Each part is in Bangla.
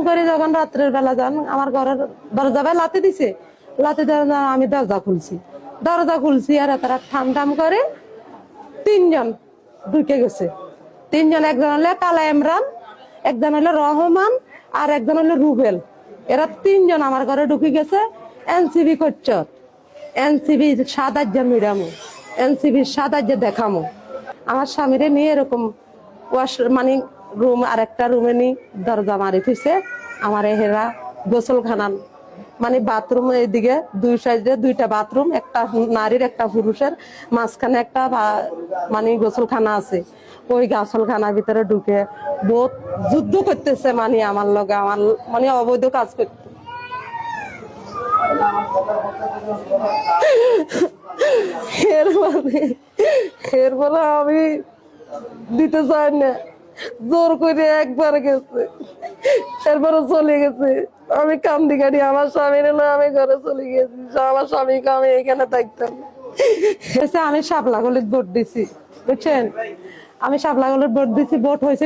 করে যখন রাত্রের বেলা যান আমার ঘরের দরজা ভাই লাথি দিছে, লাথি দেওয়া আমি দরজা খুলছি আর তারা ঠাম ঠাম করে তিনজন ঢুকে গেছে। তিনজন, একজন হলো কালা ইমরান, একজন হলো রহমান, আর একজন হলো রুবেল। এরা তিনজন আমার ঘরে ঢুকে গেছে। এনসিবি করছ, এনসিবি সাদার যে মিরামো, এনসিবি সাদার যে দেখামো। আমার স্বামীরে নিয়ে এরকম মানে রুম আর একটা রুমে নি দরজা মারি ফিসে আমার হেরা গোসলখানা মানে বাথরুম, এইদিকে দুই সাইডে দুইটা বাথরুম, একটা নারীর একটা পুরুষের, মাঝখানে একটা মানে গোসলখানা আছে। ওই গোসলখানার ভিতরে ঢুকে বহুত যুদ্ধ করতেছে মানে আমার লগে, আমার মানে অবৈধ কাজ করতে। এরপরে আমি দিতে চাই না, জোর করে একবার গেছে, এরপরে চলে গেছে। আমি কান্দি কাটি, আমার স্বামী না আমি ঘরে চলে গেছি, আমার স্বামীকে আমি এখানে থাকতাম। আমি শাপলাগলিত ভোট দিছি, বুঝছেন? আমি শাপলাগলিত ভোট দিছি। ভোট হয়েছে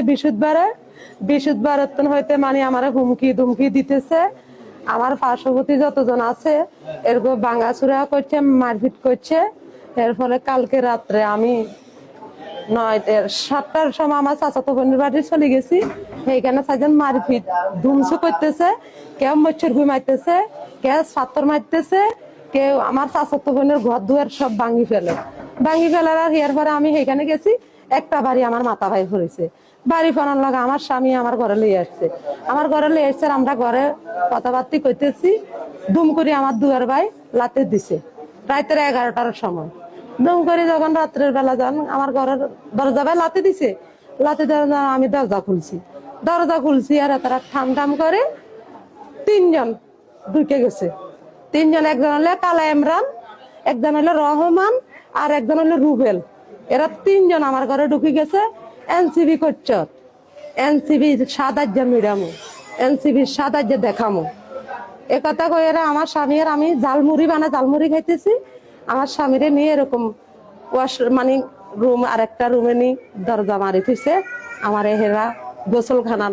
বৃহস্পতিবার হইতে মানে আমার হুমকি ধুমকি দিতেছে। আমার পার্শ্ববর্তী যতজন আছে এরকম ভাঙাচুরা করছে, মারপিট করছে। এর ফলে কালকে রাত্রে আমি 7টার সময় আমার চাচাতো বোনের বাড়ি চলে গেছি। সেইখানে চারজন মারপিট ধুমসু করতেছে, কেউ মচ্ছর ঘুই মারতেছে, কেউ ছাত্র মারতেছে, কেউ আমার চাচাতো বোনের ঘর দুয়ার সব ভাঙি ফেলার। আর এর পরে আমি সেইখানে গেছি, একটা বাড়ি আমার মাথা ভাই পড়েছে। বাড়ি ফোনার লাগে আমার স্বামী আমার ঘরে লিয়ে আসছে। আমরা ঘরে কথাবার্তি করতেছি, দুম করে আমার দুয়ার ভাই লাতে দিছে রাতের 11টার সময়। দুম করে যখন রাত্রের বেলা যান আমার ঘরের দরজা ভাই লাথি দিছে, লাথি দেওয়া আমি দরজা খুলছি আর তারা ঠাম ঠাম করে তিনজন ঢুকে গেছে। তিনজন, একজন হলো কালা ইমরান, একজন হলো রহমান, আর একজন হলো রুবেল। এরা তিনজন আমার ঘরে ঢুকে গেছে। এনসিবি করছ, এনসিবি সাদার যে মিরামো, এনসিবি সাদার যে দেখামো। এ কথা কই এরা আমার স্বামী আর আমি ঝালমুড়ি খাইতেছি। আমার স্বামীরে নিয়ে এরকম মানে রুম আর একটা রুমে নি দরজা মারি ফিসে আমার হেরা গোসলখানা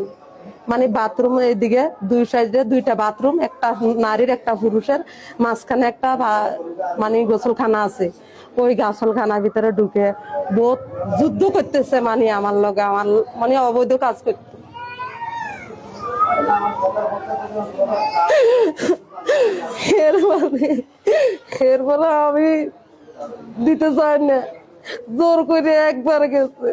মানে বাথরুম, এইদিকে দুই সাইডে দুইটা বাথরুম, একটা নারীর একটা পুরুষের, মাঝখানে একটা মানে গোসলখানা আছে। ওই গোসলখানার ভিতরে ঢুকে বহুত যুদ্ধ করতেছে মানে আমার লগে, আমার মানে অবৈধ কাজ করতে। এরপরে আমি দিতে চাই না, জোর করে একবার গেছে।